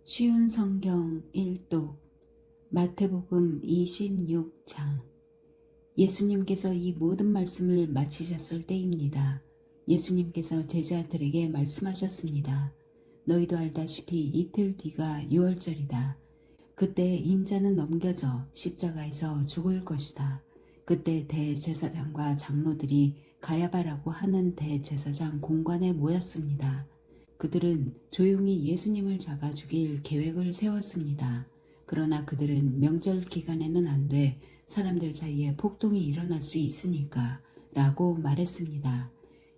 쉬운 성경 1독 마태복음 26장. 예수님께서 이 모든 말씀을 마치셨을 때입니다. 예수님께서 제자들에게 말씀하셨습니다. 너희도 알다시피 이틀 뒤가 유월절이다. 그때 인자는 넘겨져 십자가에서 죽을 것이다. 그때 대제사장과 장로들이 가야바라고 하는 대제사장 공관에 모였습니다. 그들은 조용히 예수님을 잡아 죽일 계획을 세웠습니다. 그러나 그들은 명절 기간에는 안 돼, 사람들 사이에 폭동이 일어날 수 있으니까 라고 말했습니다.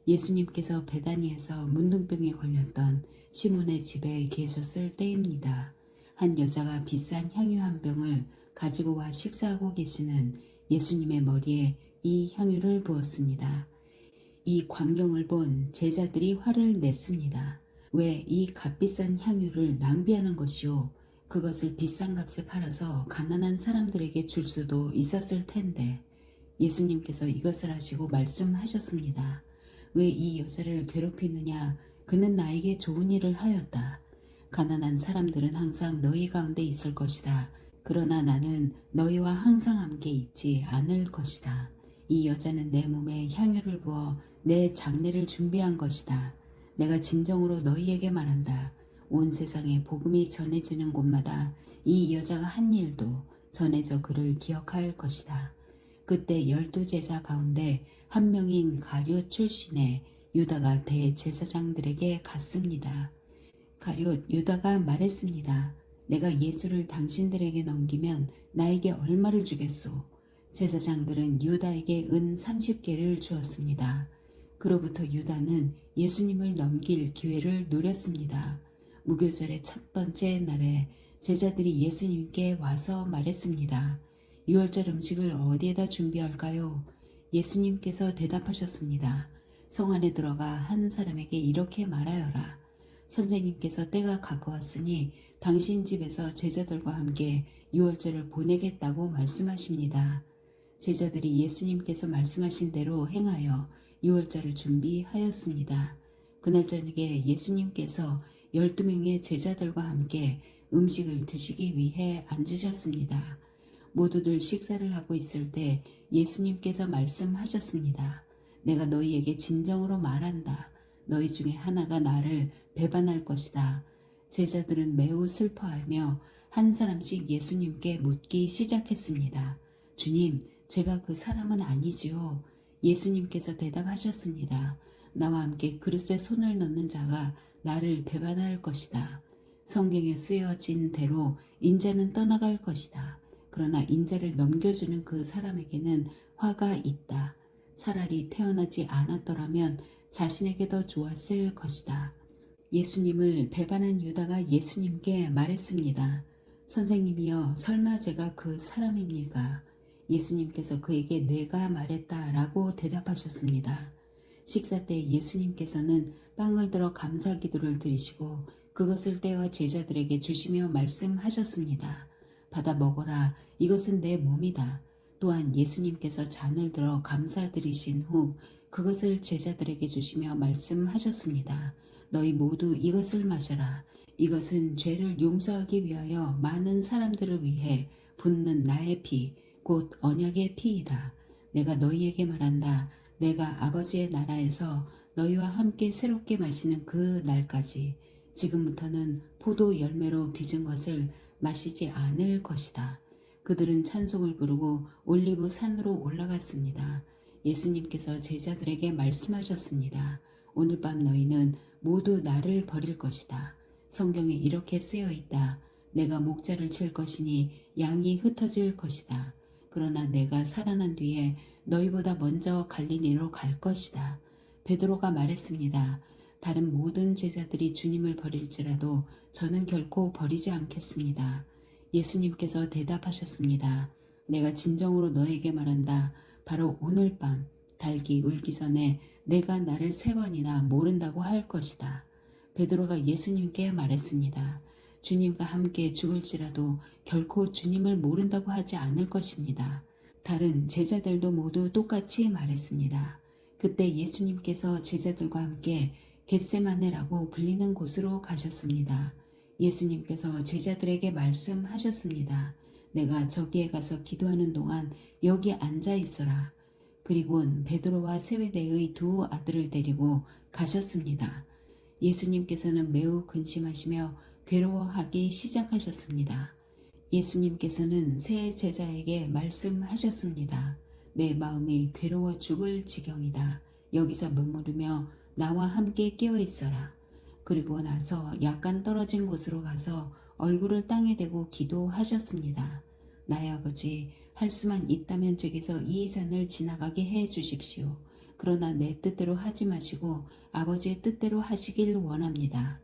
예수님께서 베다니에서 문둥병에 걸렸던 시몬의 집에 계셨을 때입니다. 한 여자가 비싼 향유 한 병을 가지고 와 식사하고 계시는 예수님의 머리에 이 향유를 부었습니다. 이 광경을 본 제자들이 화를 냈습니다. 왜 이 값비싼 향유를 낭비하는 것이오? 그것을 비싼 값에 팔아서 가난한 사람들에게 줄 수도 있었을 텐데. 예수님께서 이것을 하시고 말씀하셨습니다. 왜 이 여자를 괴롭히느냐? 그는 나에게 좋은 일을 하였다. 가난한 사람들은 항상 너희 가운데 있을 것이다. 그러나 나는 너희와 항상 함께 있지 않을 것이다. 이 여자는 내 몸에 향유를 부어 내 장례를 준비한 것이다. 내가 진정으로 너희에게 말한다. 온 세상에 복음이 전해지는 곳마다 이 여자가 한 일도 전해져 그를 기억할 것이다. 그때 12제자 가운데 한 명인 가룟 출신의 유다가 대제사장들에게 갔습니다. 가룟 유다가 말했습니다. 내가 예수를 당신들에게 넘기면 나에게 얼마를 주겠소? 제사장들은 유다에게 은 30개를 주었습니다. 그로부터 유다는 예수님을 넘길 기회를 노렸습니다. 무교절의 첫 번째 날에 제자들이 예수님께 와서 말했습니다. 유월절 음식을 어디에다 준비할까요? 예수님께서 대답하셨습니다. 성 안에 들어가 한 사람에게 이렇게 말하여라. 선생님께서 때가 가까웠으니 당신 집에서 제자들과 함께 유월절을 보내겠다고 말씀하십니다. 제자들이 예수님께서 말씀하신 대로 행하여 유월절을 준비하였습니다. 그날 저녁에 예수님께서 12명의 제자들과 함께 음식을 드시기 위해 앉으셨습니다. 모두들 식사를 하고 있을 때 예수님께서 말씀하셨습니다. 내가 너희에게 진정으로 말한다. 너희 중에 하나가 나를 배반할 것이다. 제자들은 매우 슬퍼하며 한 사람씩 예수님께 묻기 시작했습니다. 주님, 제가 그 사람은 아니지요. 예수님께서 대답하셨습니다. 나와 함께 그릇에 손을 넣는 자가 나를 배반할 것이다. 성경에 쓰여진 대로 인자는 떠나갈 것이다. 그러나 인자를 넘겨주는 그 사람에게는 화가 있다. 차라리 태어나지 않았더라면 자신에게 더 좋았을 것이다. 예수님을 배반한 유다가 예수님께 말했습니다. 선생님이여, 설마 제가 그 사람입니까? 예수님께서 그에게 내가 말했다 라고 대답하셨습니다. 식사 때 예수님께서는 빵을 들어 감사 기도를 드리시고 그것을 떼어 제자들에게 주시며 말씀하셨습니다. 받아 먹어라. 이것은 내 몸이다. 또한 예수님께서 잔을 들어 감사드리신 후 그것을 제자들에게 주시며 말씀하셨습니다. 너희 모두 이것을 마셔라. 이것은 죄를 용서하기 위하여 많은 사람들을 위해 붓는 나의 피, 곧 언약의 피이다. 내가 너희에게 말한다. 내가 아버지의 나라에서 너희와 함께 새롭게 마시는 그 날까지 지금부터는 포도 열매로 빚은 것을 마시지 않을 것이다. 그들은 찬송을 부르고 올리브 산으로 올라갔습니다. 예수님께서 제자들에게 말씀하셨습니다. 오늘 밤 너희는 모두 나를 버릴 것이다. 성경에 이렇게 쓰여 있다. 내가 목자를 칠 것이니 양이 흩어질 것이다. 그러나 내가 살아난 뒤에 너희보다 먼저 갈릴리로 갈 것이다. 베드로가 말했습니다. 다른 모든 제자들이 주님을 버릴지라도 저는 결코 버리지 않겠습니다. 예수님께서 대답하셨습니다. 내가 진정으로 너에게 말한다. 바로 오늘 밤 닭이 울기 전에 내가 나를 3번이나 모른다고 할 것이다. 베드로가 예수님께 말했습니다. 주님과 함께 죽을지라도 결코 주님을 모른다고 하지 않을 것입니다. 다른 제자들도 모두 똑같이 말했습니다. 그때 예수님께서 제자들과 함께 겟세마네라고 불리는 곳으로 가셨습니다. 예수님께서 제자들에게 말씀하셨습니다. 내가 저기에 가서 기도하는 동안 여기 앉아 있어라. 그리고는 베드로와 세베대의 두 아들을 데리고 가셨습니다. 예수님께서는 매우 근심하시며 괴로워하기 시작하셨습니다. 예수님께서는 세 제자에게 말씀하셨습니다. 내 마음이 괴로워 죽을 지경이다. 여기서 머무르며 나와 함께 깨어 있어라. 그리고 나서 약간 떨어진 곳으로 가서 얼굴을 땅에 대고 기도하셨습니다. 나의 아버지, 할 수만 있다면 제게서 이 산을 지나가게 해 주십시오. 그러나 내 뜻대로 하지 마시고 아버지의 뜻대로 하시길 원합니다.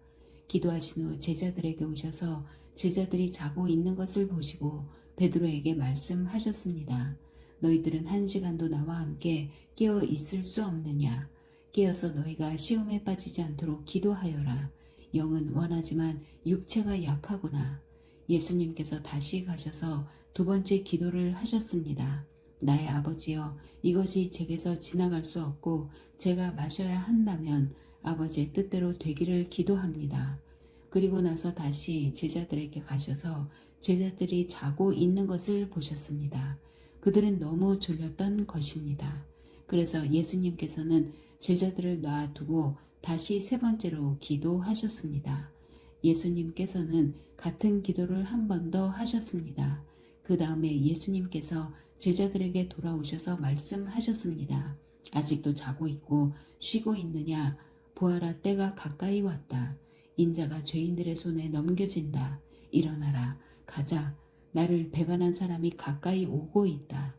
기도하신 후 제자들에게 오셔서 제자들이 자고 있는 것을 보시고 베드로에게 말씀하셨습니다. 너희들은 1시간도 나와 함께 깨어 있을 수 없느냐? 깨어서 너희가 시험에 빠지지 않도록 기도하여라. 영은 원하지만 육체가 약하구나. 예수님께서 다시 가셔서 두 번째 기도를 하셨습니다. 나의 아버지여, 이것이 제게서 지나갈 수 없고 제가 마셔야 한다면 아버지의 뜻대로 되기를 기도합니다. 그리고 나서 다시 제자들에게 가셔서 제자들이 자고 있는 것을 보셨습니다. 그들은 너무 졸렸던 것입니다. 그래서 예수님께서는 제자들을 놔두고 다시 세 번째로 기도하셨습니다. 예수님께서는 같은 기도를 한 번 더 하셨습니다. 그 다음에 예수님께서 제자들에게 돌아오셔서 말씀하셨습니다. 아직도 자고 있고 쉬고 있느냐? 보아라, 때가 가까이 왔다. 인자가 죄인들의 손에 넘겨진다. 일어나라, 가자. 나를 배반한 사람이 가까이 오고 있다.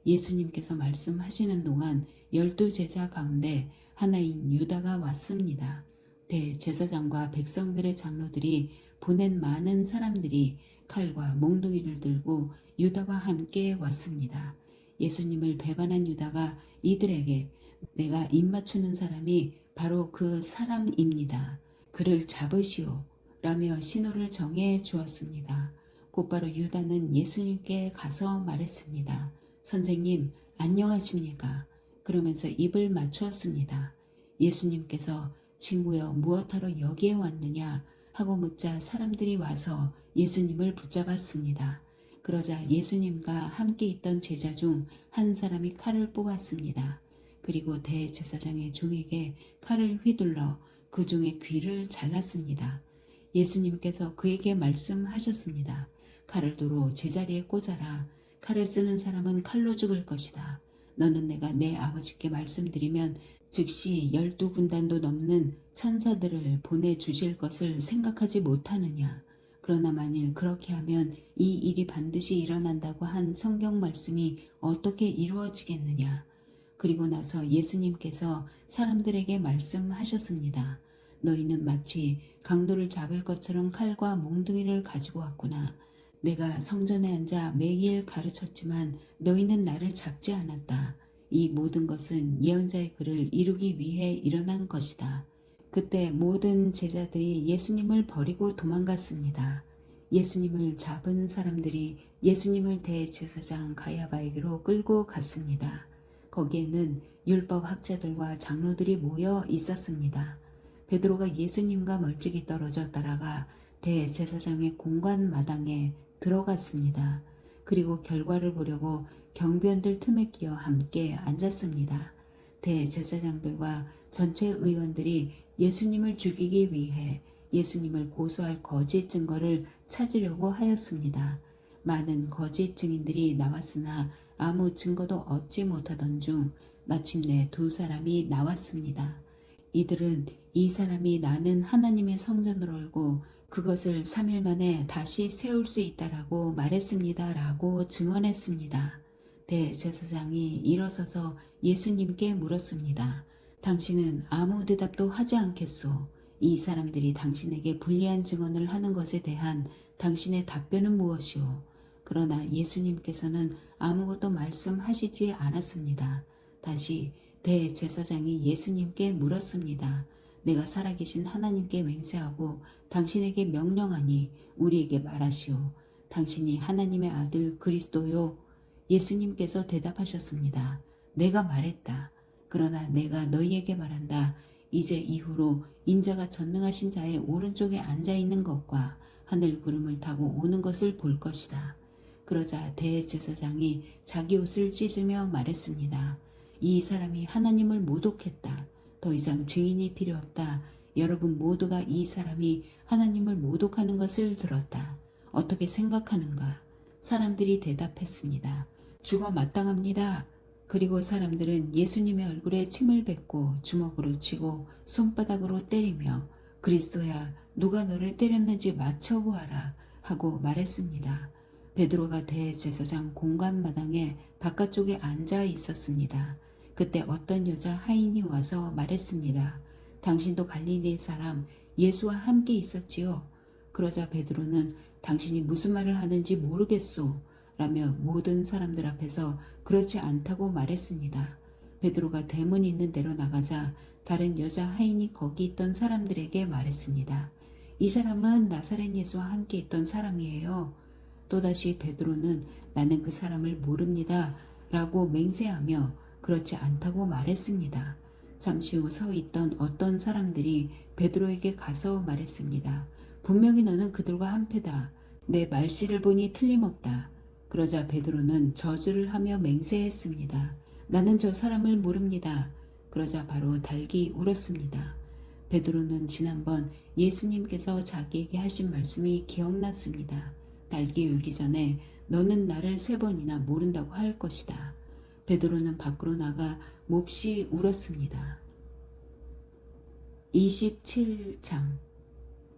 예수님께서 말씀하시는 동안 12제자 가운데 하나인 유다가 왔습니다. 대제사장과 백성들의 장로들이 보낸 많은 사람들이 칼과 몽둥이를 들고 유다와 함께 왔습니다. 예수님을 배반한 유다가 이들에게 내가 입맞추는 사람이 바로 그 사람입니다. 그를 잡으시오 라며 신호를 정해 주었습니다. 곧바로 유다는 예수님께 가서 말했습니다. 선생님, 안녕하십니까? 그러면서 입을 맞추었습니다. 예수님께서 친구여, 무엇하러 여기에 왔느냐 하고 묻자 사람들이 와서 예수님을 붙잡았습니다. 그러자 예수님과 함께 있던 제자 중 한 사람이 칼을 뽑았습니다. 그리고 대제사장의 종에게 칼을 휘둘러 그 종의 귀를 잘랐습니다. 예수님께서 그에게 말씀하셨습니다. 칼을 도로 제자리에 꽂아라. 칼을 쓰는 사람은 칼로 죽을 것이다. 너는 내가 내 아버지께 말씀드리면 즉시 12군단도 넘는 천사들을 보내주실 것을 생각하지 못하느냐. 그러나 만일 그렇게 하면 이 일이 반드시 일어난다고 한 성경 말씀이 어떻게 이루어지겠느냐. 그리고 나서 예수님께서 사람들에게 말씀하셨습니다. 너희는 마치 강도를 잡을 것처럼 칼과 몽둥이를 가지고 왔구나. 내가 성전에 앉아 매일 가르쳤지만 너희는 나를 잡지 않았다. 이 모든 것은 예언자의 글을 이루기 위해 일어난 것이다. 그때 모든 제자들이 예수님을 버리고 도망갔습니다. 예수님을 잡은 사람들이 예수님을 대제사장 가야바에게로 끌고 갔습니다. 거기에는 율법 학자들과 장로들이 모여 있었습니다. 베드로가 예수님과 멀찍이 떨어져 따라가 대제사장의 공관 마당에 들어갔습니다. 그리고 결과를 보려고 경비원들 틈에 끼어 함께 앉았습니다. 대제사장들과 전체 의원들이 예수님을 죽이기 위해 예수님을 고소할 거짓 증거를 찾으려고 하였습니다. 많은 거짓 증인들이 나왔으나 아무 증거도 얻지 못하던 중 마침내 두 사람이 나왔습니다. 이들은 이 사람이 나는 하나님의 성전을 얼고 그것을 3일 만에 다시 세울 수 있다라고 말했습니다. 라고 증언했습니다. 대제사장이 일어서서 예수님께 물었습니다. 당신은 아무 대답도 하지 않겠소? 이 사람들이 당신에게 불리한 증언을 하는 것에 대한 당신의 답변은 무엇이오? 그러나 예수님께서는 아무것도 말씀하시지 않았습니다. 다시 대제사장이 예수님께 물었습니다. 내가 살아계신 하나님께 맹세하고 당신에게 명령하니 우리에게 말하시오. 당신이 하나님의 아들 그리스도요? 예수님께서 대답하셨습니다. 내가 말했다. 그러나 내가 너희에게 말한다. 이제 이후로 인자가 전능하신 자의 오른쪽에 앉아 있는 것과 하늘 구름을 타고 오는 것을 볼 것이다. 그러자 대제사장이 자기 옷을 찢으며 말했습니다. 이 사람이 하나님을 모독했다. 더 이상 증인이 필요 없다. 여러분 모두가 이 사람이 하나님을 모독하는 것을 들었다. 어떻게 생각하는가? 사람들이 대답했습니다. 죽어 마땅합니다. 그리고 사람들은 예수님의 얼굴에 침을 뱉고 주먹으로 치고 손바닥으로 때리며 그리스도야 누가 너를 때렸는지 맞춰보아라 하고 말했습니다. 베드로가 대제사장 공간마당에 바깥쪽에 앉아 있었습니다. 그때 어떤 여자 하인이 와서 말했습니다. 당신도 갈릴리 사람 예수와 함께 있었지요. 그러자 베드로는 당신이 무슨 말을 하는지 모르겠소 라며 모든 사람들 앞에서 그렇지 않다고 말했습니다. 베드로가 대문 있는 데로 나가자 다른 여자 하인이 거기 있던 사람들에게 말했습니다. 이 사람은 나사렛 예수와 함께 있던 사람이에요. 또다시 베드로는 나는 그 사람을 모릅니다 라고 맹세하며 그렇지 않다고 말했습니다. 잠시 후 서 있던 어떤 사람들이 베드로에게 가서 말했습니다. 분명히 너는 그들과 한패다. 내 말씨를 보니 틀림없다. 그러자 베드로는 저주를 하며 맹세했습니다. 나는 저 사람을 모릅니다. 그러자 바로 닭이 울었습니다. 베드로는 지난번 예수님께서 자기에게 하신 말씀이 기억났습니다. 닭이 울기 전에 너는 나를 3번이나 모른다고 할 것이다. 베드로는 밖으로 나가 몹시 울었습니다. 27장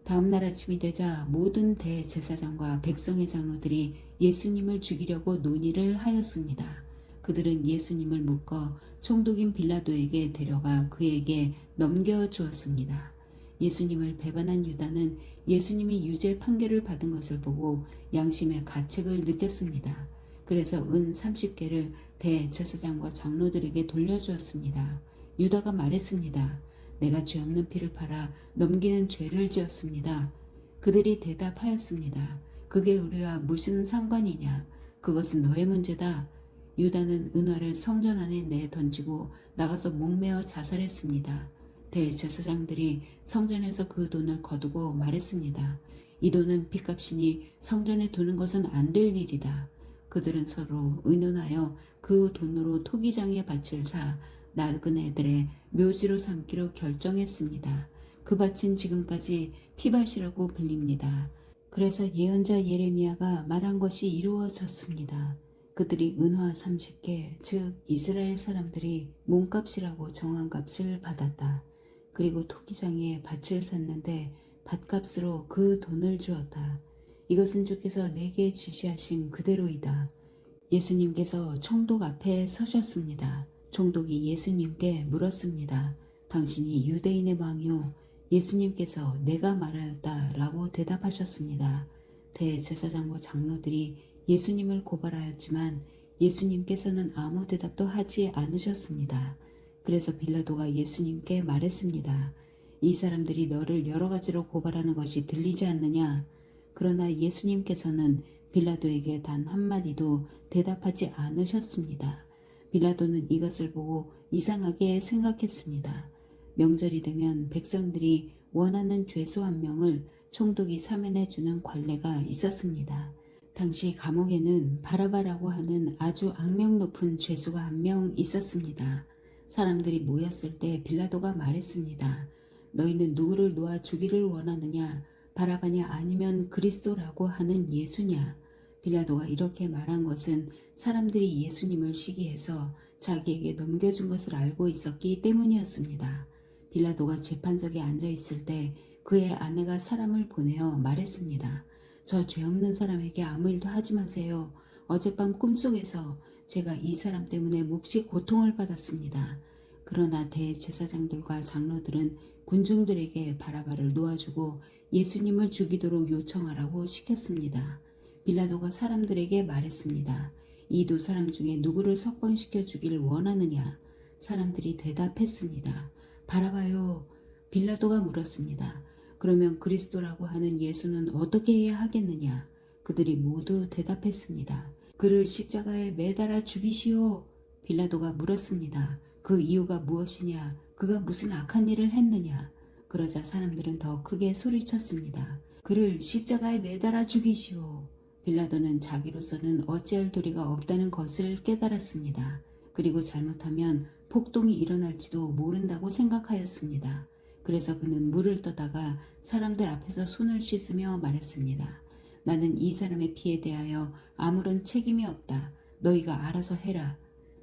다음 날 아침이 되자 모든 대제사장과 백성의 장로들이 예수님을 죽이려고 논의를 하였습니다. 그들은 예수님을 묶어 총독인 빌라도에게 데려가 그에게 넘겨주었습니다. 예수님을 배반한 유다는 예수님이 유죄 판결을 받은 것을 보고 양심의 가책을 느꼈습니다. 그래서 은 30개를 대제사장과 장로들에게 돌려주었습니다. 유다가 말했습니다. 내가 죄 없는 피를 팔아 넘기는 죄를 지었습니다. 그들이 대답하였습니다. 그게 우리와 무슨 상관이냐? 그것은 너의 문제다. 유다는 은화를 성전 안에 내 던지고 나가서 목매어 자살했습니다. 대제사장들이 성전에서 그 돈을 거두고 말했습니다. 이 돈은 핏값이니 성전에 두는 것은 안 될 일이다. 그들은 서로 의논하여 그 돈으로 토기장의 밭을 사 나그네들의 묘지로 삼기로 결정했습니다. 그 밭은 지금까지 피밭이라고 불립니다. 그래서 예언자 예레미야가 말한 것이 이루어졌습니다. 그들이 은화 30개, 즉 이스라엘 사람들이 몸값이라고 정한 값을 받았다. 그리고 토기장에 밭을 샀는데 밭값으로 그 돈을 주었다. 이것은 주께서 내게 지시하신 그대로이다. 예수님께서 총독 앞에 서셨습니다. 총독이 예수님께 물었습니다. 당신이 유대인의 왕이요? 예수님께서 내가 말하였다 라고 대답하셨습니다. 대제사장과 장로들이 예수님을 고발하였지만 예수님께서는 아무 대답도 하지 않으셨습니다. 그래서 빌라도가 예수님께 말했습니다. 이 사람들이 너를 여러 가지로 고발하는 것이 들리지 않느냐? 그러나 예수님께서는 빌라도에게 단 한마디도 대답하지 않으셨습니다. 빌라도는 이것을 보고 이상하게 생각했습니다. 명절이 되면 백성들이 원하는 죄수 한 명을 총독이 사면해 주는 관례가 있었습니다. 당시 감옥에는 바라바라고 하는 아주 악명 높은 죄수가 한 명 있었습니다. 사람들이 모였을 때 빌라도가 말했습니다. 너희는 누구를 놓아 주기를 원하느냐? 바라바냐 아니면 그리스도라고 하는 예수냐? 빌라도가 이렇게 말한 것은 사람들이 예수님을 시기해서 자기에게 넘겨준 것을 알고 있었기 때문이었습니다. 빌라도가 재판석에 앉아 있을 때 그의 아내가 사람을 보내어 말했습니다. 저 죄 없는 사람에게 아무 일도 하지 마세요. 어젯밤 꿈속에서 제가 이 사람 때문에 몹시 고통을 받았습니다. 그러나 대제사장들과 장로들은 군중들에게 바라바를 놓아주고 예수님을 죽이도록 요청하라고 시켰습니다. 빌라도가 사람들에게 말했습니다. 이 두 사람 중에 누구를 석방시켜 주기를 원하느냐? 사람들이 대답했습니다. 바라바요. 빌라도가 물었습니다. 그러면 그리스도라고 하는 예수는 어떻게 해야 하겠느냐? 그들이 모두 대답했습니다. 그를 십자가에 매달아 죽이시오. 빌라도가 물었습니다. 그 이유가 무엇이냐? 그가 무슨 악한 일을 했느냐? 그러자 사람들은 더 크게 소리쳤습니다. 그를 십자가에 매달아 죽이시오. 빌라도는 자기로서는 어찌할 도리가 없다는 것을 깨달았습니다. 그리고 잘못하면 폭동이 일어날지도 모른다고 생각하였습니다. 그래서 그는 물을 떠다가 사람들 앞에서 손을 씻으며 말했습니다. 나는 이 사람의 피에 대하여 아무런 책임이 없다. 너희가 알아서 해라.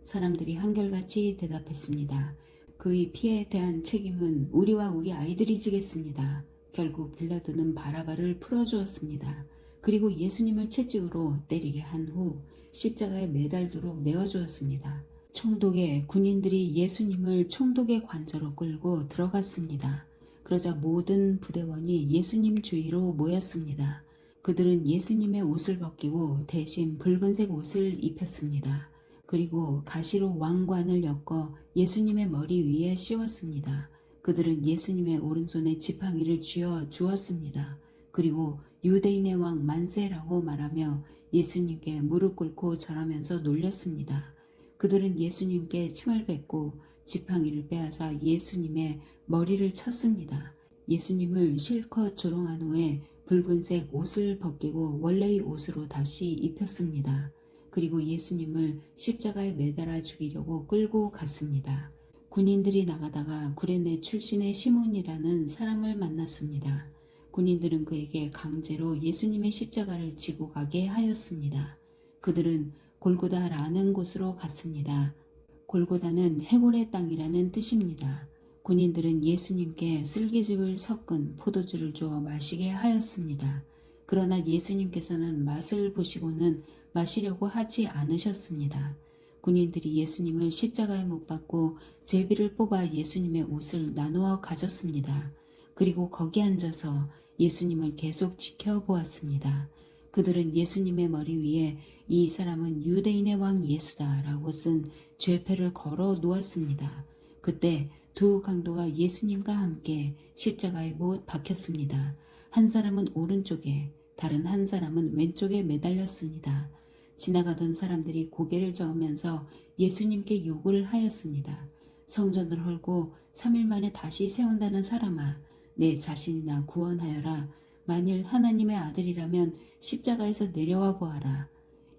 사람들이 한결같이 대답했습니다. 그의 피에 대한 책임은 우리와 우리 아이들이 지겠습니다. 결국 빌라도는 바라바를 풀어주었습니다. 그리고 예수님을 채찍으로 때리게 한 후 십자가에 매달도록 내어주었습니다. 총독의 군인들이 예수님을 총독의 관저로 끌고 들어갔습니다. 그러자 모든 부대원이 예수님 주위로 모였습니다. 그들은 예수님의 옷을 벗기고 대신 붉은색 옷을 입혔습니다. 그리고 가시로 왕관을 엮어 예수님의 머리 위에 씌웠습니다. 그들은 예수님의 오른손에 지팡이를 쥐어 주었습니다. 그리고 유대인의 왕 만세라고 말하며 예수님께 무릎 꿇고 절하면서 놀렸습니다. 그들은 예수님께 침을 뱉고 지팡이를 빼앗아 예수님의 머리를 쳤습니다. 예수님을 실컷 조롱한 후에 붉은색 옷을 벗기고 원래의 옷으로 다시 입혔습니다. 그리고 예수님을 십자가에 매달아 죽이려고 끌고 갔습니다. 군인들이 나가다가 구레네 출신의 시몬이라는 사람을 만났습니다. 군인들은 그에게 강제로 예수님의 십자가를 지고 가게 하였습니다. 그들은 골고다라는 곳으로 갔습니다. 골고다는 해골의 땅이라는 뜻입니다. 군인들은 예수님께 쓸개즙을 섞은 포도주를 주어 마시게 하였습니다. 그러나 예수님께서는 맛을 보시고는 마시려고 하지 않으셨습니다. 군인들이 예수님을 십자가에 못 박고 제비를 뽑아 예수님의 옷을 나누어 가졌습니다. 그리고 거기 앉아서 예수님을 계속 지켜보았습니다. 그들은 예수님의 머리 위에 이 사람은 유대인의 왕 예수다라고 쓴 죄패를 걸어 놓았습니다. 그때 두 강도가 예수님과 함께 십자가에 못 박혔습니다. 한 사람은 오른쪽에, 다른 한 사람은 왼쪽에 매달렸습니다. 지나가던 사람들이 고개를 저으면서 예수님께 욕을 하였습니다. 성전을 헐고 3일 만에 다시 세운다는 사람아, 내 자신이나 구원하여라. 만일 하나님의 아들이라면 십자가에서 내려와 보아라.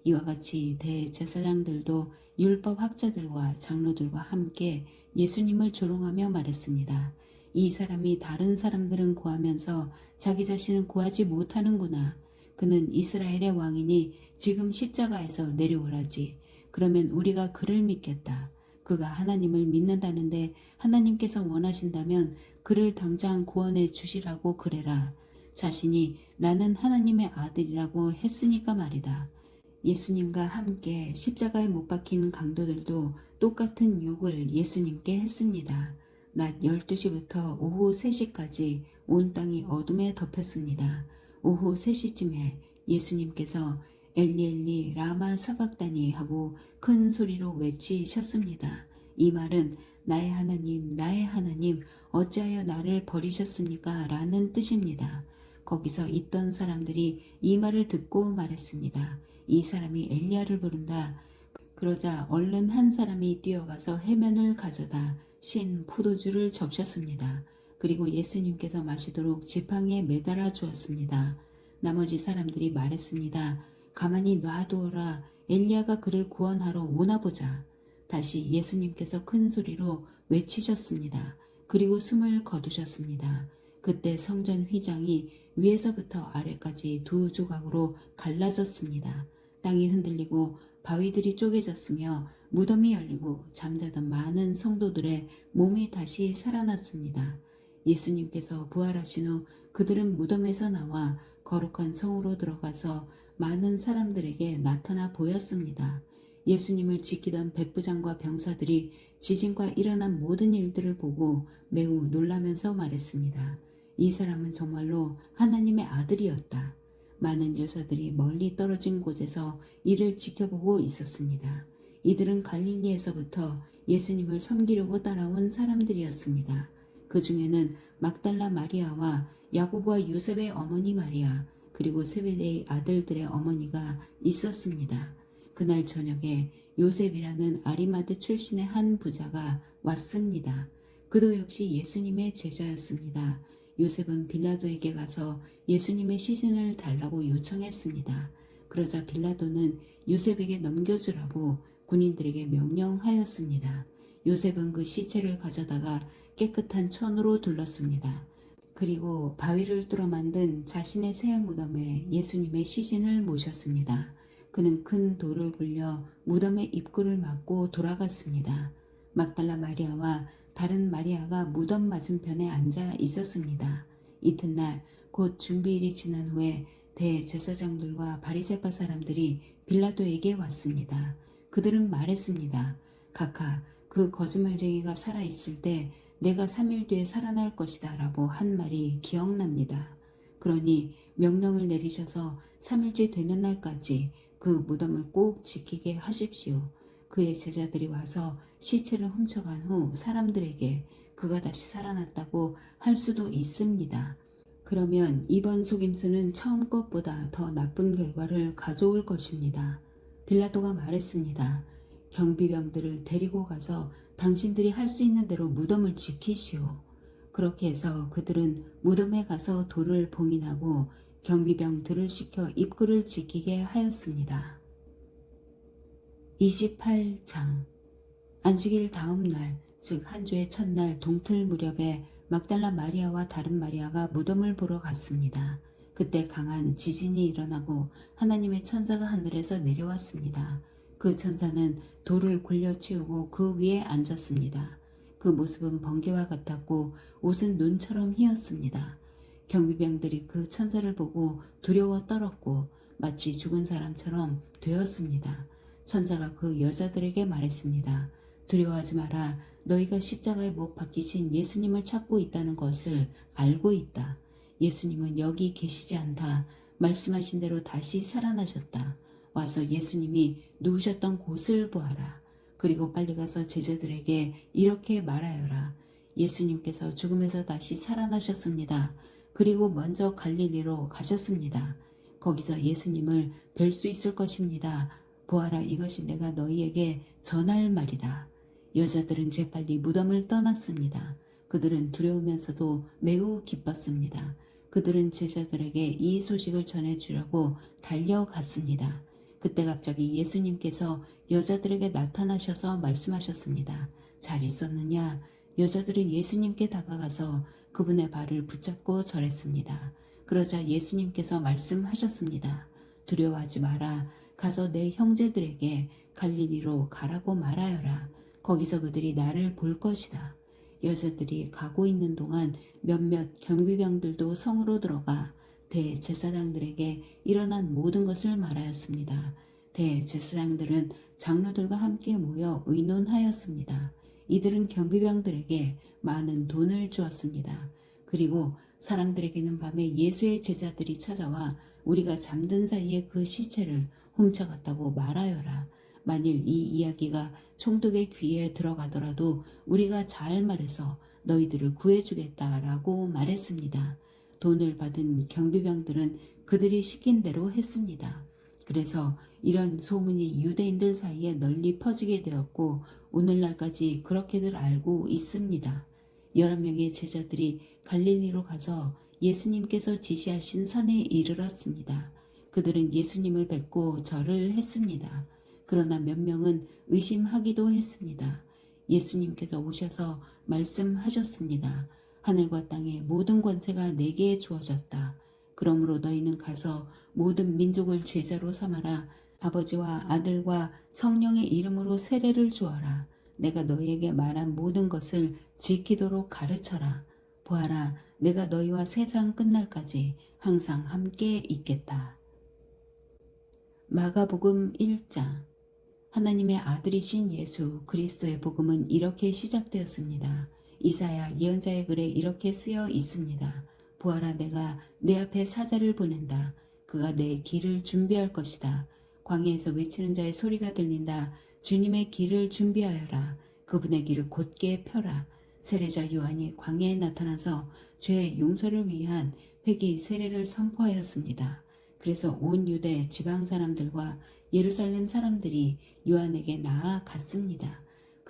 이와 같이 대제사장들도 율법 학자들과 장로들과 함께 예수님을 조롱하며 말했습니다. 이 사람이 다른 사람들은 구하면서 자기 자신은 구하지 못하는구나. 그는 이스라엘의 왕이니 지금 십자가에서 내려오라지. 그러면 우리가 그를 믿겠다. 그가 하나님을 믿는다는데 하나님께서 원하신다면 그를 당장 구원해 주시라고 그래라. 자신이 나는 하나님의 아들이라고 했으니까 말이다. 예수님과 함께 십자가에 못 박힌 강도들도 똑같은 욕을 예수님께 했습니다. 낮 12시부터 오후 3시까지 온 땅이 어둠에 덮였습니다. 오후 3시쯤에 예수님께서 엘리 엘리 라마 사박다니 하고 큰 소리로 외치셨습니다. 이 말은 나의 하나님 어찌하여 나를 버리셨습니까? 라는 뜻입니다. 거기서 있던 사람들이 이 말을 듣고 말했습니다. 이 사람이 엘리야를 부른다. 그러자 얼른 한 사람이 뛰어가서 해면을 가져다 신 포도주를 적셨습니다. 그리고 예수님께서 마시도록 지팡이에 매달아 주었습니다. 나머지 사람들이 말했습니다. 가만히 놔두어라. 엘리야가 그를 구원하러 오나 보자. 다시 예수님께서 큰 소리로 외치셨습니다. 그리고 숨을 거두셨습니다. 그때 성전 휘장이 위에서부터 아래까지 두 조각으로 갈라졌습니다. 땅이 흔들리고 바위들이 쪼개졌으며 무덤이 열리고 잠자던 많은 성도들의 몸이 다시 살아났습니다. 예수님께서 부활하신 후 그들은 무덤에서 나와 거룩한 성으로 들어가서 많은 사람들에게 나타나 보였습니다. 예수님을 지키던 백부장과 병사들이 지진과 일어난 모든 일들을 보고 매우 놀라면서 말했습니다. 이 사람은 정말로 하나님의 아들이었다. 많은 여자들이 멀리 떨어진 곳에서 이를 지켜보고 있었습니다. 이들은 갈릴리에서부터 예수님을 섬기려고 따라온 사람들이었습니다. 그 중에는 막달라 마리아와 야고보와 요셉의 어머니 마리아, 그리고 세베대의 아들들의 어머니가 있었습니다. 그날 저녁에 요셉이라는 아리마대 출신의 한 부자가 왔습니다. 그도 역시 예수님의 제자였습니다. 요셉은 빌라도에게 가서 예수님의 시신을 달라고 요청했습니다. 그러자 빌라도는 요셉에게 넘겨주라고 군인들에게 명령하였습니다. 요셉은 그 시체를 가져다가 깨끗한 천으로 둘렀습니다. 그리고 바위를 뚫어 만든 자신의 새 무덤에 예수님의 시신을 모셨습니다. 그는 큰 돌을 굴려 무덤의 입구를 막고 돌아갔습니다. 막달라 마리아와 다른 마리아가 무덤 맞은편에 앉아 있었습니다. 이튿날 곧 준비일이 지난 후에 대제사장들과 바리새파 사람들이 빌라도에게 왔습니다. 그들은 말했습니다. 각하, 그 거짓말쟁이가 살아있을 때 내가 3일 뒤에 살아날 것이다 라고 한 말이 기억납니다. 그러니 명령을 내리셔서 3일째 되는 날까지 그 무덤을 꼭 지키게 하십시오. 그의 제자들이 와서 시체를 훔쳐간 후 사람들에게 그가 다시 살아났다고 할 수도 있습니다. 그러면 이번 속임수는 처음 것보다 더 나쁜 결과를 가져올 것입니다. 빌라도가 말했습니다. 경비병들을 데리고 가서 당신들이 할 수 있는 대로 무덤을 지키시오. 그렇게 해서 그들은 무덤에 가서 돌을 봉인하고 경비병들을 시켜 입구를 지키게 하였습니다. 28장 안식일 다음 날, 즉 한 주의 첫날 동틀 무렵에 막달라 마리아와 다른 마리아가 무덤을 보러 갔습니다. 그때 강한 지진이 일어나고 하나님의 천사가 하늘에서 내려왔습니다. 그 천사는 돌을 굴려치우고 그 위에 앉았습니다. 그 모습은 번개와 같았고 옷은 눈처럼 희었습니다. 경비병들이 그 천사를 보고 두려워 떨었고 마치 죽은 사람처럼 되었습니다. 천사가 그 여자들에게 말했습니다. 두려워하지 마라. 너희가 십자가에 못 박히신 예수님을 찾고 있다는 것을 알고 있다. 예수님은 여기 계시지 않다. 말씀하신 대로 다시 살아나셨다. 와서 예수님이 누우셨던 곳을 보아라. 그리고 빨리 가서 제자들에게 이렇게 말하여라. 예수님께서 죽음에서 다시 살아나셨습니다. 그리고 먼저 갈릴리로 가셨습니다. 거기서 예수님을 뵐 수 있을 것입니다. 보아라, 이것이 내가 너희에게 전할 말이다. 여자들은 재빨리 무덤을 떠났습니다. 그들은 두려우면서도 매우 기뻤습니다. 그들은 제자들에게 이 소식을 전해주려고 달려갔습니다. 그때 갑자기 예수님께서 여자들에게 나타나셔서 말씀하셨습니다. 잘 있었느냐? 여자들은 예수님께 다가가서 그분의 발을 붙잡고 절했습니다. 그러자 예수님께서 말씀하셨습니다. 두려워하지 마라. 가서 내 형제들에게 갈릴리로 가라고 말하여라. 거기서 그들이 나를 볼 것이다. 여자들이 가고 있는 동안 몇몇 경비병들도 성으로 들어가 대제사장들에게 일어난 모든 것을 말하였습니다. 대제사장들은 장로들과 함께 모여 의논하였습니다. 이들은 경비병들에게 많은 돈을 주었습니다. 그리고 사람들에게는 밤에 예수의 제자들이 찾아와 우리가 잠든 사이에 그 시체를 훔쳐갔다고 말하여라. 만일 이 이야기가 총독의 귀에 들어가더라도 우리가 잘 말해서 너희들을 구해주겠다라고 말했습니다. 돈을 받은 경비병들은 그들이 시킨 대로 했습니다. 그래서 이런 소문이 유대인들 사이에 널리 퍼지게 되었고 오늘날까지 그렇게들 알고 있습니다. 11명의 제자들이 갈릴리로 가서 예수님께서 지시하신 산에 이르렀습니다. 그들은 예수님을 뵙고 절을 했습니다. 그러나 몇 명은 의심하기도 했습니다. 예수님께서 오셔서 말씀하셨습니다. 하늘과 땅의 모든 권세가 내게 주어졌다. 그러므로 너희는 가서 모든 민족을 제자로 삼아라. 아버지와 아들과 성령의 이름으로 세례를 주어라. 내가 너희에게 말한 모든 것을 지키도록 가르쳐라. 보아라, 내가 너희와 세상 끝날까지 항상 함께 있겠다. 마가복음 1장. 하나님의 아들이신 예수 그리스도의 복음은 이렇게 시작되었습니다. 이사야 예언자의 글에 이렇게 쓰여 있습니다. 보아라, 내가 내 앞에 사자를 보낸다. 그가 내 길을 준비할 것이다. 광야에서 외치는 자의 소리가 들린다. 주님의 길을 준비하여라. 그분의 길을 곧게 펴라. 세례자 요한이 광야에 나타나서 죄의 용서를 위한 회개 세례를 선포하였습니다. 그래서 온 유대 지방 사람들과 예루살렘 사람들이 요한에게 나아갔습니다.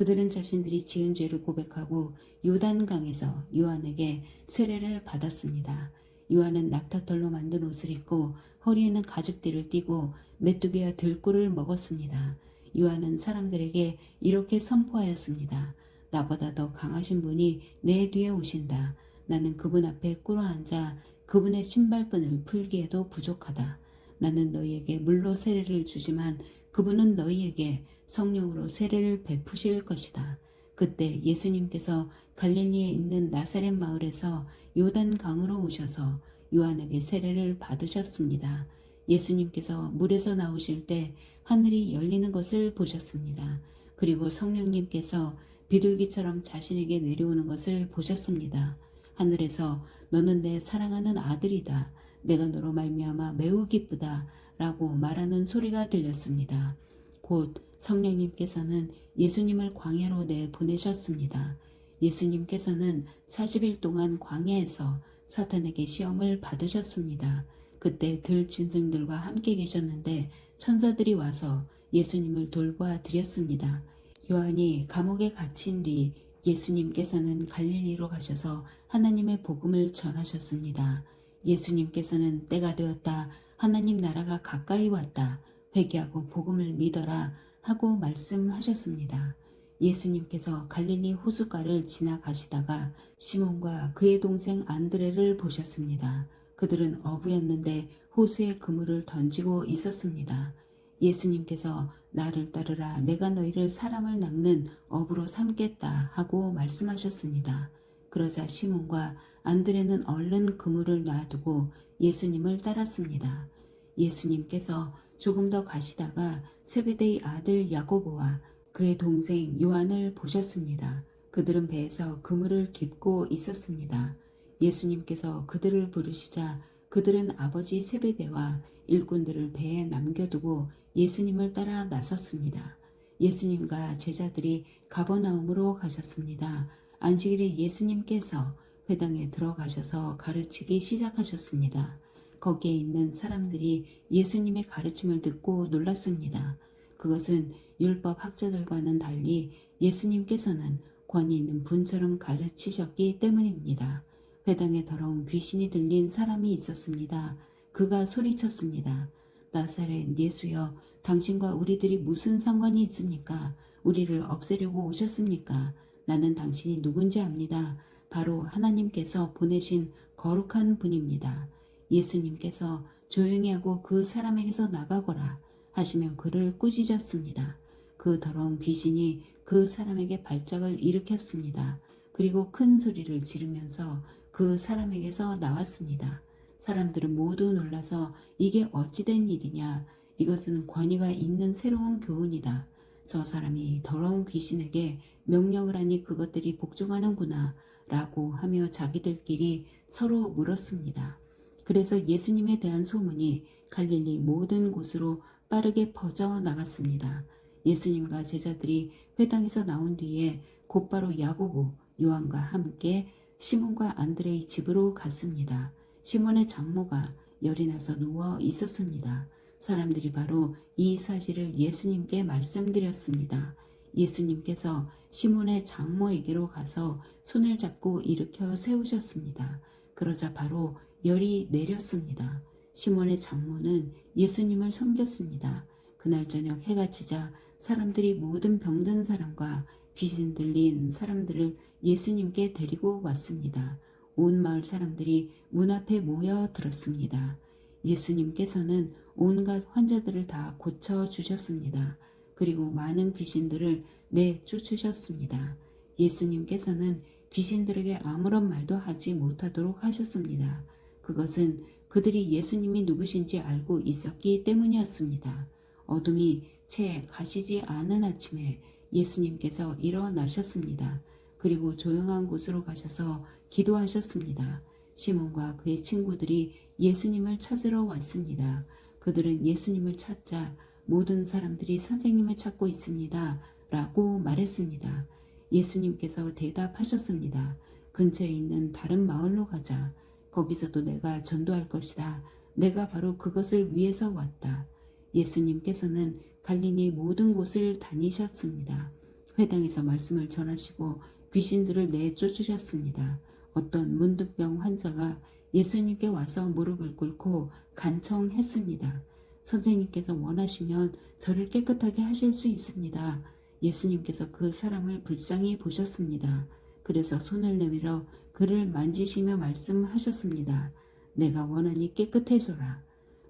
그들은 자신들이 지은 죄를 고백하고 요단강에서 요한에게 세례를 받았습니다. 요한은 낙타털로 만든 옷을 입고 허리에는 가죽띠를 띠고 메뚜기와 들꿀을 먹었습니다. 요한은 사람들에게 이렇게 선포하였습니다. 나보다 더 강하신 분이 내 뒤에 오신다. 나는 그분 앞에 꿇어앉아 그분의 신발끈을 풀기에도 부족하다. 나는 너희에게 물로 세례를 주지만 그분은 너희에게 성령으로 세례를 베푸실 것이다. 그때 예수님께서 갈릴리에 있는 나사렛 마을에서 요단강으로 오셔서 요한에게 세례를 받으셨습니다. 예수님께서 물에서 나오실 때 하늘이 열리는 것을 보셨습니다. 그리고 성령님께서 비둘기처럼 자신에게 내려오는 것을 보셨습니다. 하늘에서 너는 내 사랑하는 아들이다. 내가 너로 말미암아 매우 기쁘다. 라고 말하는 소리가 들렸습니다. 곧 성령님께서는 예수님을 광야로 내보내셨습니다. 예수님께서는 40일 동안 광야에서 사탄에게 시험을 받으셨습니다. 그때 들짐승들과 함께 계셨는데 천사들이 와서 예수님을 돌보아 드렸습니다. 요한이 감옥에 갇힌 뒤 예수님께서는 갈릴리로 가셔서 하나님의 복음을 전하셨습니다. 예수님께서는 때가 되었다. 하나님 나라가 가까이 왔다. 회개하고 복음을 믿어라 하고 말씀하셨습니다. 예수님께서 갈릴리 호숫가를 지나가시다가 시몬과 그의 동생 안드레를 보셨습니다. 그들은 어부였는데 호수에 그물을 던지고 있었습니다. 예수님께서 나를 따르라 내가 너희를 사람을 낚는 어부로 삼겠다 하고 말씀하셨습니다. 그러자 시몬과 안드레는 얼른 그물을 놔두고 예수님을 따랐습니다. 예수님께서 조금 더 가시다가 세베대의 아들 야고보와 그의 동생 요한을 보셨습니다. 그들은 배에서 그물을 깁고 있었습니다. 예수님께서 그들을 부르시자 그들은 아버지 세베대와 일꾼들을 배에 남겨두고 예수님을 따라 나섰습니다. 예수님과 제자들이 가버나움으로 가셨습니다. 안식일에 예수님께서 회당에 들어가셔서 가르치기 시작하셨습니다. 거기에 있는 사람들이 예수님의 가르침을 듣고 놀랐습니다. 그것은 율법 학자들과는 달리 예수님께서는 권위 있는 분처럼 가르치셨기 때문입니다. 회당에 더러운 귀신이 들린 사람이 있었습니다. 그가 소리쳤습니다. 나사렛 예수여, 당신과 우리들이 무슨 상관이 있습니까? 우리를 없애려고 오셨습니까? 나는 당신이 누군지 압니다. 바로 하나님께서 보내신 거룩한 분입니다. 예수님께서 조용히 하고 그 사람에게서 나가거라 하시며 그를 꾸짖었습니다. 그 더러운 귀신이 그 사람에게 발작을 일으켰습니다. 그리고 큰 소리를 지르면서 그 사람에게서 나왔습니다. 사람들은 모두 놀라서 이게 어찌된 일이냐? 이것은 권위가 있는 새로운 교훈이다. 저 사람이 더러운 귀신에게 명령을 하니 그것들이 복종하는구나 라고 하며 자기들끼리 서로 물었습니다. 그래서 예수님에 대한 소문이 갈릴리 모든 곳으로 빠르게 퍼져나갔습니다. 예수님과 제자들이 회당에서 나온 뒤에 곧바로 야고보, 요한과 함께 시몬과 안드레의 집으로 갔습니다. 시몬의 장모가 열이 나서 누워 있었습니다. 사람들이 바로 이 사실을 예수님께 말씀드렸습니다. 예수님께서 시몬의 장모에게로 가서 손을 잡고 일으켜 세우셨습니다. 그러자 바로 열이 내렸습니다. 시몬의 장모는 예수님을 섬겼습니다. 그날 저녁 해가 지자 사람들이 모든 병든 사람과 귀신 들린 사람들을 예수님께 데리고 왔습니다. 온 마을 사람들이 문 앞에 모여들었습니다. 예수님께서는 온갖 환자들을 다 고쳐주셨습니다. 그리고 많은 귀신들을 내쫓으셨습니다. 예수님께서는 귀신들에게 아무런 말도 하지 못하도록 하셨습니다. 그것은 그들이 예수님이 누구신지 알고 있었기 때문이었습니다. 어둠이 채 가시지 않은 아침에 예수님께서 일어나셨습니다. 그리고 조용한 곳으로 가셔서 기도하셨습니다. 시몬과 그의 친구들이 예수님을 찾으러 왔습니다. 그들은 예수님을 찾자 모든 사람들이 선생님을 찾고 있습니다. 라고 말했습니다. 예수님께서 대답하셨습니다. 근처에 있는 다른 마을로 가자. 거기서도 내가 전도할 것이다. 내가 바로 그것을 위해서 왔다. 예수님께서는 갈릴리 모든 곳을 다니셨습니다. 회당에서 말씀을 전하시고 귀신들을 내쫓으셨습니다. 어떤 문둥병 환자가 예수님께 와서 무릎을 꿇고 간청했습니다. 선생님께서 원하시면 저를 깨끗하게 하실 수 있습니다. 예수님께서 그 사람을 불쌍히 보셨습니다. 그래서 손을 내밀어 그를 만지시며 말씀하셨습니다. 내가 원하니 깨끗해져라.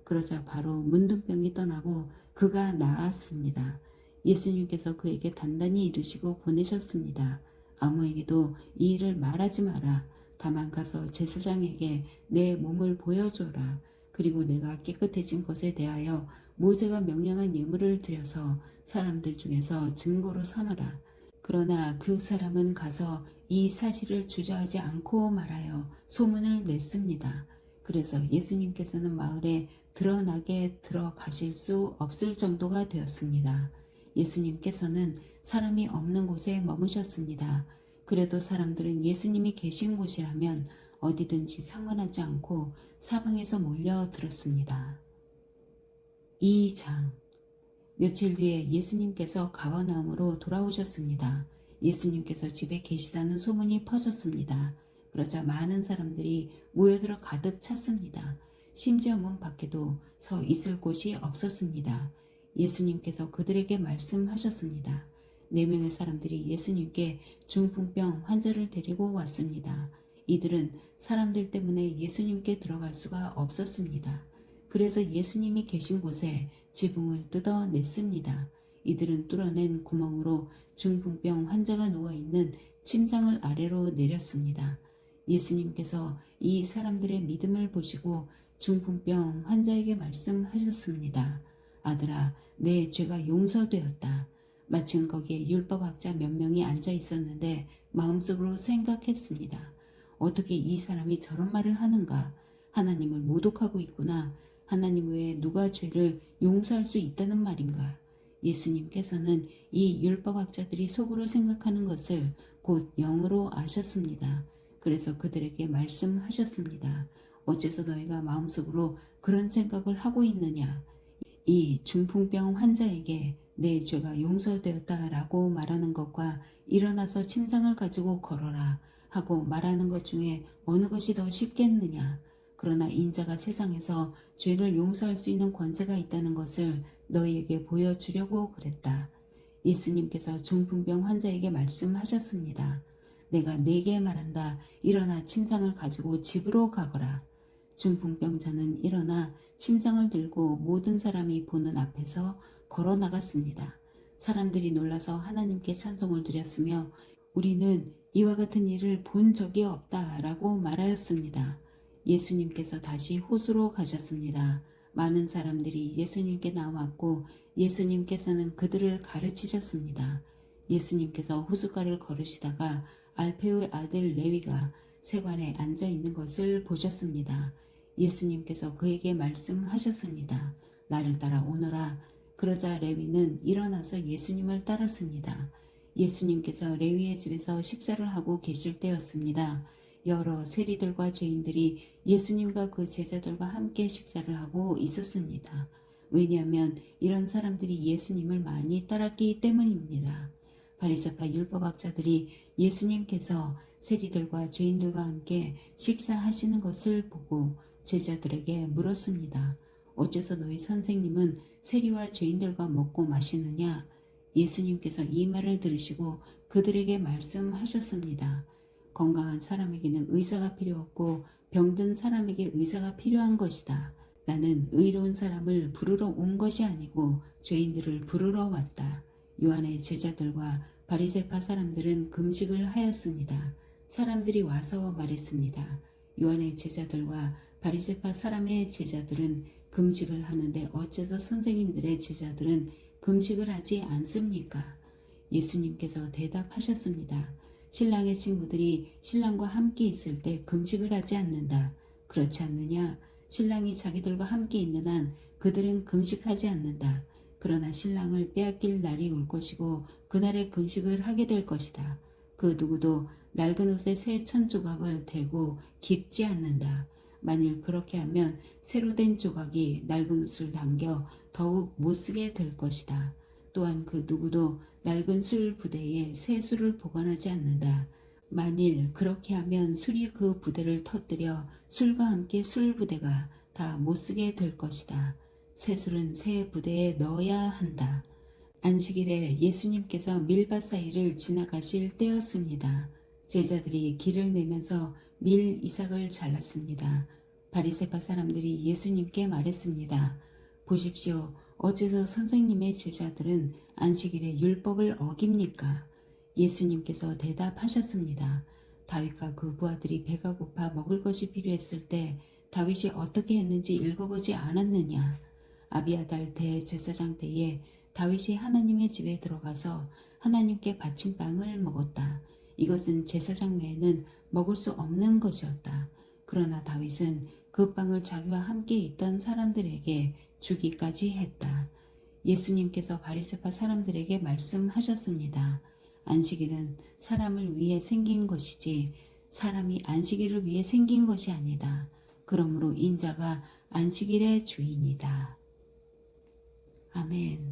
그러자 바로 문둥병이 떠나고 그가 나았습니다. 예수님께서 그에게 단단히 이르시고 보내셨습니다. 아무에게도 이 일을 말하지 마라. 다만 가서 제사장에게 내 몸을 보여줘라. 그리고 내가 깨끗해진 것에 대하여 모세가 명령한 예물을 드려서 사람들 중에서 증거로 삼아라. 그러나 그 사람은 가서 이 사실을 주저하지 않고 말하여 소문을 냈습니다. 그래서 예수님께서는 마을에 드러나게 들어가실 수 없을 정도가 되었습니다. 예수님께서는 사람이 없는 곳에 머무셨습니다. 그래도 사람들은 예수님이 계신 곳이라면 어디든지 상관하지 않고 사방에서 몰려들었습니다. 2장. 며칠 뒤에 예수님께서 가버나움으로 돌아오셨습니다. 예수님께서 집에 계시다는 소문이 퍼졌습니다. 그러자 많은 사람들이 모여들어 가득 찼습니다. 심지어 문 밖에도 서 있을 곳이 없었습니다. 예수님께서 그들에게 말씀하셨습니다. 4명의 사람들이 예수님께 중풍병 환자를 데리고 왔습니다. 이들은 사람들 때문에 예수님께 들어갈 수가 없었습니다. 그래서 예수님이 계신 곳에 지붕을 뜯어냈습니다. 이들은 뚫어낸 구멍으로 중풍병 환자가 누워있는 침상을 아래로 내렸습니다. 예수님께서 이 사람들의 믿음을 보시고 중풍병 환자에게 말씀하셨습니다. 아들아, 내 죄가 용서되었다. 마침 거기에 율법학자 몇 명이 앉아 있었는데 마음속으로 생각했습니다. 어떻게 이 사람이 저런 말을 하는가? 하나님을 모독하고 있구나. 하나님 외에 누가 죄를 용서할 수 있다는 말인가? 예수님께서는 이 율법학자들이 속으로 생각하는 것을 곧 영으로 아셨습니다. 그래서 그들에게 말씀하셨습니다. 어째서 너희가 마음속으로 그런 생각을 하고 있느냐? 이 중풍병 환자에게 내 죄가 용서되었다라고 말하는 것과 일어나서 침상을 가지고 걸어라 하고 말하는 것 중에 어느 것이 더 쉽겠느냐? 그러나 인자가 세상에서 죄를 용서할 수 있는 권세가 있다는 것을 너희에게 보여주려고 그랬다. 예수님께서 중풍병 환자에게 말씀하셨습니다. 내가 네게 말한다. 일어나 침상을 가지고 집으로 가거라. 중풍병자는 일어나 침상을 들고 모든 사람이 보는 앞에서 걸어 나갔습니다. 사람들이 놀라서 하나님께 찬송을 드렸으며 우리는 이와 같은 일을 본 적이 없다라고 말하였습니다. 예수님께서 다시 호수로 가셨습니다. 많은 사람들이 예수님께 나왔고 예수님께서는 그들을 가르치셨습니다. 예수님께서 호숫가를 걸으시다가 알페오의 아들 레위가 세관에 앉아 있는 것을 보셨습니다. 예수님께서 그에게 말씀하셨습니다. 나를 따라 오너라. 그러자 레위는 일어나서 예수님을 따랐습니다. 예수님께서 레위의 집에서 식사를 하고 계실 때였습니다. 여러 세리들과 죄인들이 예수님과 그 제자들과 함께 식사를 하고 있었습니다. 왜냐하면 이런 사람들이 예수님을 많이 따랐기 때문입니다. 바리새파 율법학자들이 예수님께서 세리들과 죄인들과 함께 식사하시는 것을 보고 제자들에게 물었습니다. 어째서 너희 선생님은 세리와 죄인들과 먹고 마시느냐? 예수님께서 이 말을 들으시고 그들에게 말씀하셨습니다. 건강한 사람에게는 의사가 필요 없고 병든 사람에게 의사가 필요한 것이다. 나는 의로운 사람을 부르러 온 것이 아니고 죄인들을 부르러 왔다. 요한의 제자들과 바리새파 사람들은 금식을 하였습니다. 사람들이 와서 말했습니다. 요한의 제자들과 바리새파 사람의 제자들은 금식을 하는데 어째서 선생님들의 제자들은 금식을 하지 않습니까? 예수님께서 대답하셨습니다. 신랑의 친구들이 신랑과 함께 있을 때 금식을 하지 않는다. 그렇지 않느냐? 신랑이 자기들과 함께 있는 한 그들은 금식하지 않는다. 그러나 신랑을 빼앗길 날이 올 것이고 그날에 금식을 하게 될 것이다. 그 누구도 낡은 옷에 새 천 조각을 대고 깁지 않는다. 만일 그렇게 하면 새로 된 조각이 낡은 옷을 당겨 더욱 못쓰게 될 것이다. 또한 그 누구도 낡은 술 부대에 새 술을 보관하지 않는다. 만일 그렇게 하면 술이 그 부대를 터뜨려 술과 함께 술 부대가 다 못쓰게 될 것이다. 새 술은 새 부대에 넣어야 한다. 안식일에 예수님께서 밀밭 사이를 지나가실 때였습니다. 제자들이 길을 내면서 밀 이삭을 잘랐습니다. 바리새파 사람들이 예수님께 말했습니다. 보십시오. 어째서 선생님의 제자들은 안식일에 율법을 어깁니까? 예수님께서 대답하셨습니다. 다윗과 그 부하들이 배가 고파 먹을 것이 필요했을 때 다윗이 어떻게 했는지 읽어보지 않았느냐? 아비아달 대제사장 때에 다윗이 하나님의 집에 들어가서 하나님께 바친 빵을 먹었다. 이것은 제사장 외에는 먹을 수 없는 것이었다. 그러나 다윗은 그 빵을 자기와 함께 있던 사람들에게 주기까지 했다. 예수님께서 바리새파 사람들에게 말씀하셨습니다. 안식일은 사람을 위해 생긴 것이지 사람이 안식일을 위해 생긴 것이 아니다. 그러므로 인자가 안식일의 주인이다. 아멘.